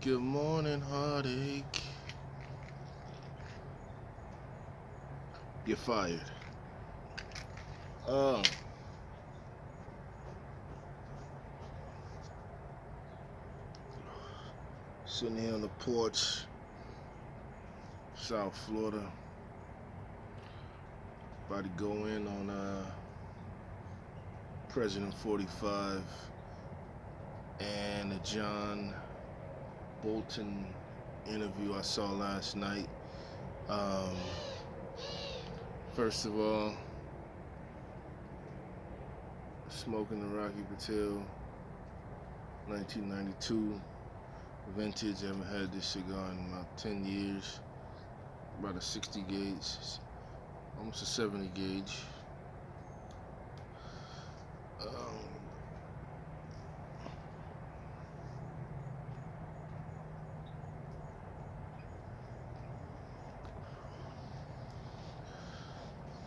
Good morning, heartache. You're fired. Oh, sitting here on the porch, South Florida. About to go in on President 45 and the John Bolton interview I saw last night. Um, First of all, smoking the Rocky Patel 1992 vintage. I haven't had this cigar in about 10 years. About a 60 gauge, almost a 70 gauge. Um,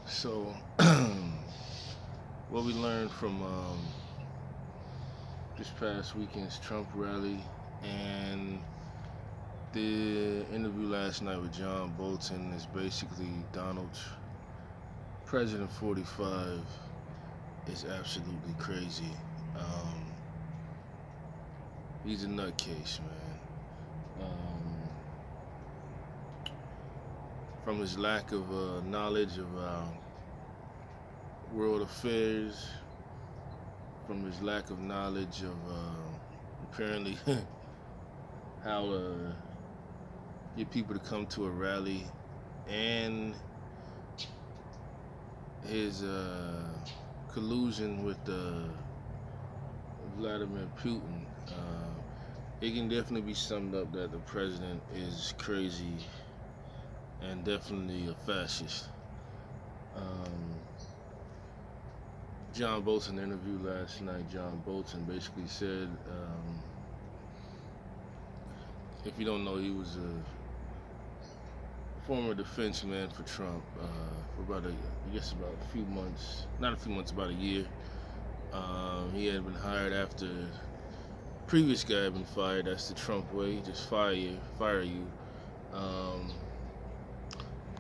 so, what we learned from this past weekend's Trump rally and the interview last night with John Bolton is basically President 45 is absolutely crazy. Um, he's a nutcase, man. From his lack of knowledge of world affairs, from his lack of knowledge of apparently how to get people to come to a rally, and his collusion with Vladimir Putin. It can definitely be summed up that the president is crazy and definitely a fascist. John Bolton interview last night. John Bolton basically said, if you don't know, he was a former defense man for Trump for about a few months, not a few months, about a year. He had been hired after previous guy had been fired. That's the Trump way, just fire you.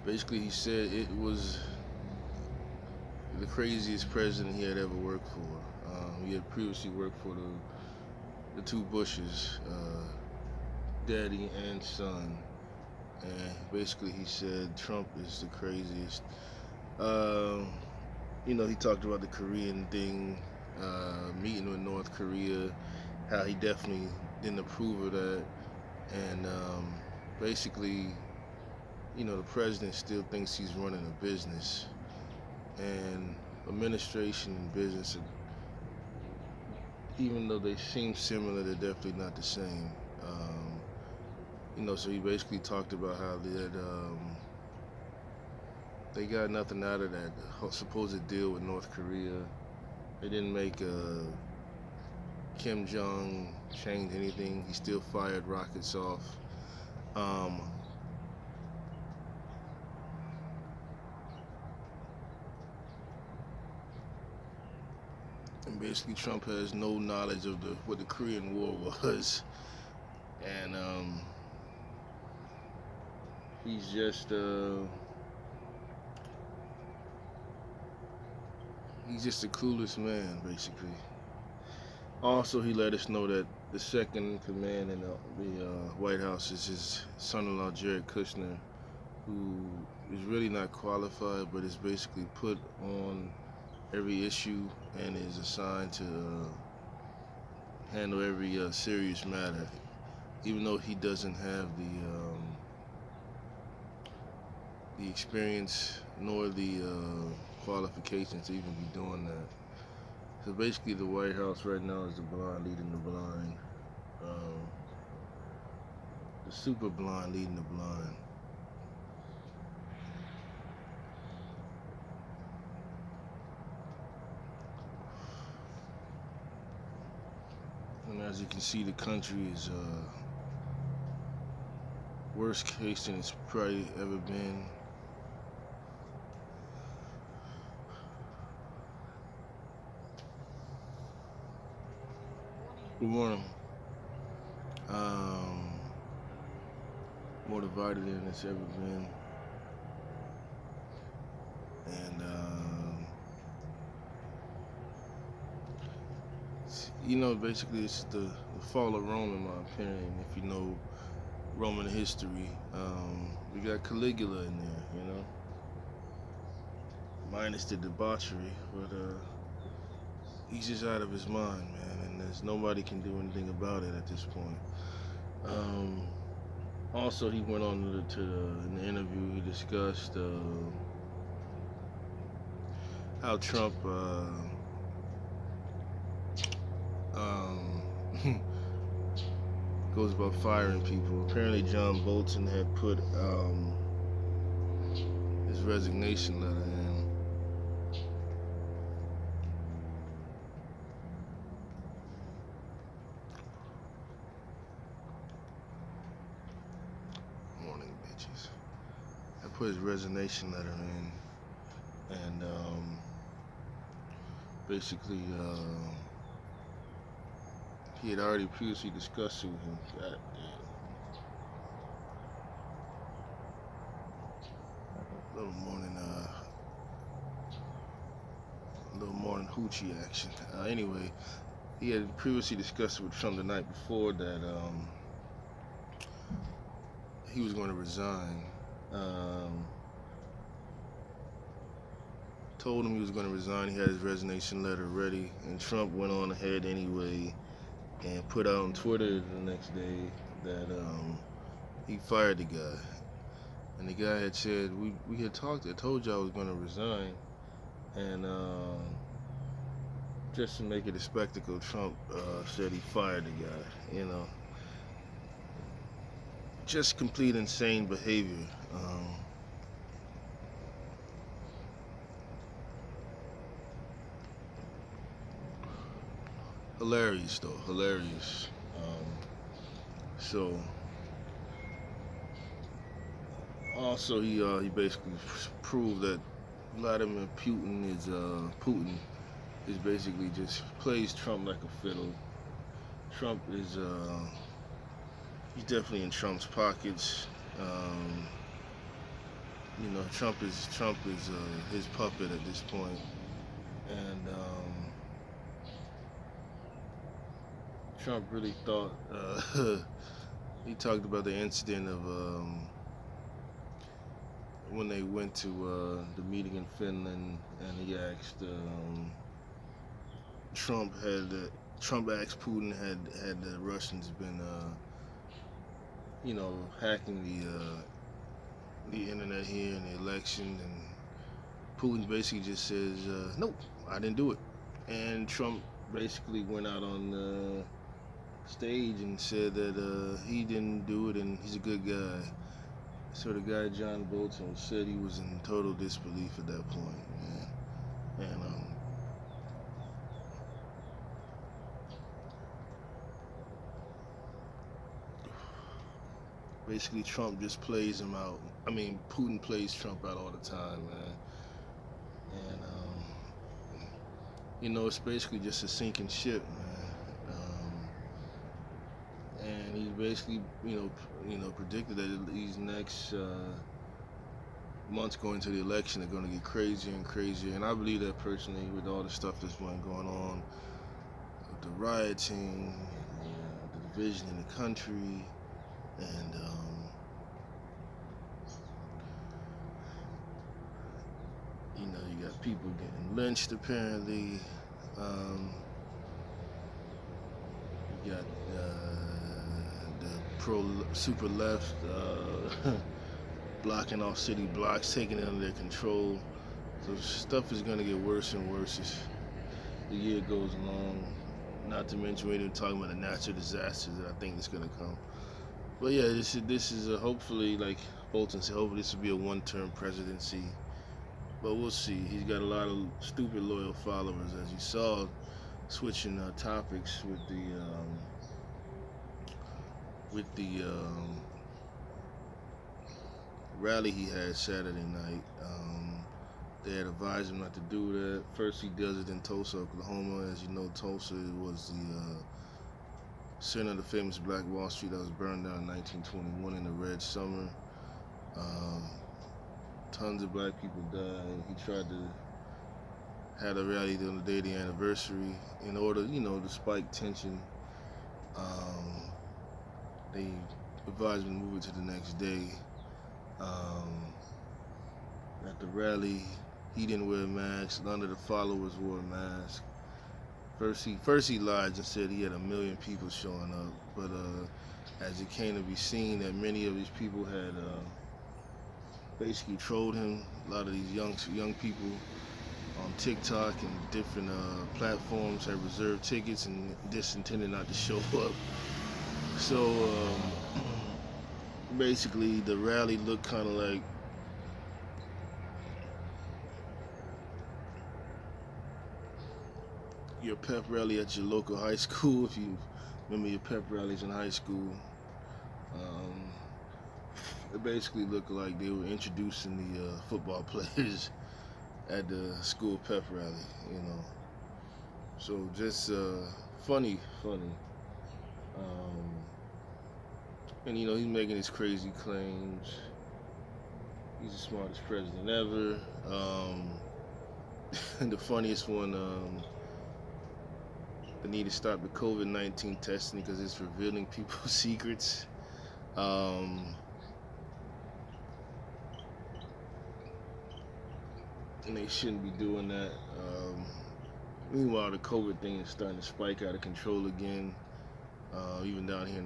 Basically, he said it was the craziest president he had ever worked for. He had previously worked for the two Bushes, daddy and son, and basically he said Trump is the craziest. He talked about the Korean thing, meeting with North Korea, how he definitely didn't approve of that, and basically, the president still thinks he's running a business, and administration and business, even though they seem similar, they're definitely not the same. So he basically talked about how they got nothing out of that supposed deal with North Korea. They didn't make Kim Jong change anything. He still fired rockets off. And basically, Trump has no knowledge of what the Korean War was, and he's just a clueless man, basically. Also, he let us know that the second in command in the White House is his son-in-law, Jared Kushner, who is really not qualified, but is basically put on every issue and is assigned to handle every serious matter, even though he doesn't have the experience nor the qualifications to even be doing that. So basically, the White House right now is the blind leading the blind, the super blind leading the blind. And as you can see, the country is worst case than it's probably ever been. Good morning. more divided than it's ever been. And basically, it's the fall of Rome, in my opinion. If you know Roman history, we got Caligula in there, minus the debauchery, but he's just out of his mind, man, and there's nobody can do anything about it at this point. Also, he went on in the interview, he discussed how Trump um, goes about firing people. Apparently, John Bolton had put his resignation letter in. Morning, bitches. I put his resignation letter in, and basically, he had already previously discussed it with him. God damn. Little morning hoochie action. Anyway, he had previously discussed it with Trump the night before that he was going to resign. Told him he was going to resign. He had his resignation letter ready, and Trump went on ahead anyway and put out on Twitter the next day that he fired the guy. And the guy had said, we had talked, I told you I was going to resign. And just to make it a spectacle, Trump said he fired the guy, Just complete insane behavior. Hilarious, though. Hilarious. So, also, he basically proved that Vladimir Putin is basically just plays Trump like a fiddle. Trump is he's definitely in Trump's pockets. Trump is his puppet at this point, and Trump really thought he talked about the incident of when they went to the meeting in Finland, and he asked Trump asked Putin had the Russians been hacking the internet here in the election, and Putin basically just says nope, I didn't do it, and Trump basically went out on the stage and said that he didn't do it and he's a good guy. So the guy John Bolton said he was in total disbelief at that point, man. And basically Trump just plays him out. I mean, Putin plays Trump out all the time, man. And it's basically just a sinking ship, man. And he basically, predicted that these next months going to the election are going to get crazier and crazier. And I believe that personally, with all the stuff that's been going on, with the rioting, the division in the country, and you got people getting lynched apparently. You got the super left blocking off city blocks, taking it under their control. So stuff is gonna get worse and worse as the year goes along. Not to mention we're even talking about the natural disasters that I think is gonna come. But yeah, this is hopefully, like Bolton said, hopefully this will be a one-term presidency. But we'll see. He's got a lot of stupid loyal followers, as you saw, switching topics with the rally he had Saturday night. They had advised him not to do that. First, he does it in Tulsa, Oklahoma. As you know, Tulsa was center of the famous Black Wall Street that was burned down in 1921 in the Red Summer. Um, Tons of black people died. He tried to had a rally on the day of the anniversary in order, to spike tension. Um, they advised me to move it to the next day. Um, at the rally, he didn't wear a mask. None of the followers wore a mask. First he lied and said he had 1 million people showing up, but as it came to be seen that many of these people had basically trolled him. A lot of these young people on TikTok and different platforms had reserved tickets and just intended not to show up. So basically, the rally looked kind of like your pep rally at your local high school. If you remember your pep rallies in high school, um, it basically looked like they were introducing the football players at the school pep rally. So just funny. Um, and he's making his crazy claims. He's the smartest president ever. And the funniest one, they need to stop the COVID-19 testing because it's revealing people's secrets. And they shouldn't be doing that. Meanwhile, the COVID thing is starting to spike out of control again. Even down here,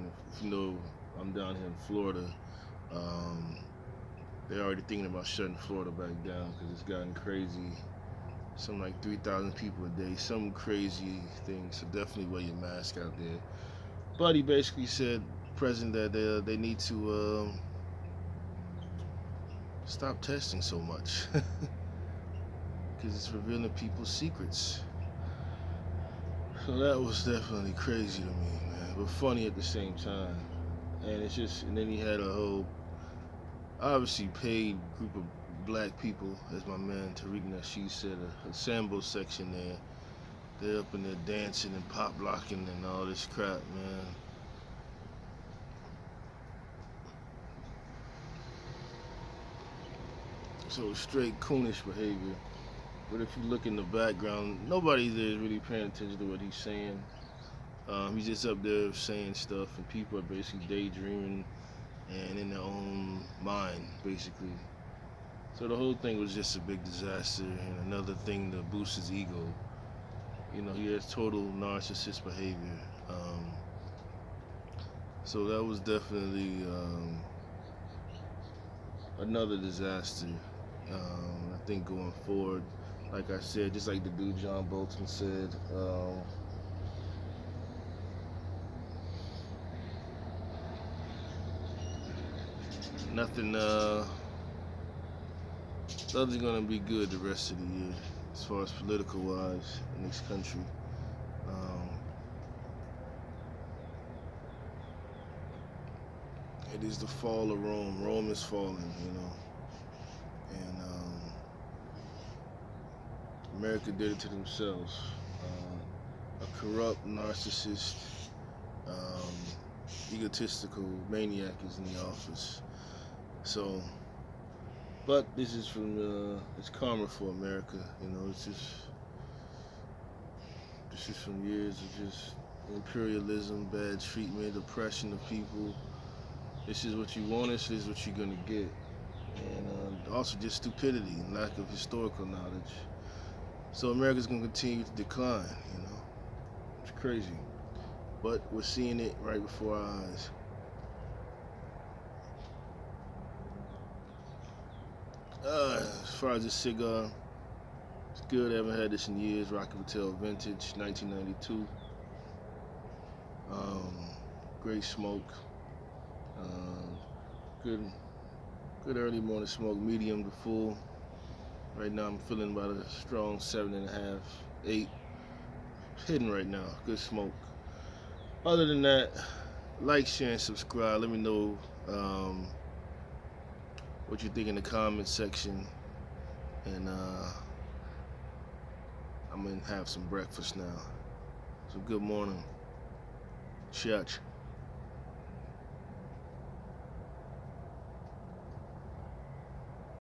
I'm down here in Florida. They're already thinking about shutting Florida back down because it's gotten crazy. Something like 3,000 people a day, some crazy thing. So definitely wear your mask out there. But he basically said, President, that they need to stop testing so much because it's revealing people's secrets. So that was definitely crazy to me, man, but funny at the same time. And then he had a whole, obviously paid group of black people, as my man Tariq Nasheed said, a sambo section there. They're up in there dancing and pop locking and all this crap, man. So straight coonish behavior. But if you look in the background, nobody there is really paying attention to what he's saying. He's just up there saying stuff, and people are basically daydreaming and in their own mind, basically. So the whole thing was just a big disaster and another thing to boost his ego. He has total narcissist behavior. So that was definitely another disaster. I think going forward, like I said, just like the dude John Bolton said, nothing, nothing's gonna be good the rest of the year as far as political wise in this country. It is the fall of Rome. Rome is falling, and America did it to themselves. A corrupt, narcissist, egotistical maniac is in the office. So, but this is it's karma for America. This is from years of just imperialism, bad treatment, oppression of people. This is what you want, this is what you're gonna get. And also just stupidity and lack of historical knowledge. So America's gonna continue to decline, It's crazy. But we're seeing it right before our eyes. As far as this cigar, it's good. I haven't had this in years. Rocky Patel Vintage, 1992. Great smoke. Good early morning smoke, medium to full. Right now I'm feeling about a strong 7.5, 8. Hidden right now, good smoke. Other than that, like, share, and subscribe. Let me know what you think in the comment section. And I'm gonna have some breakfast now. So good morning. Siach.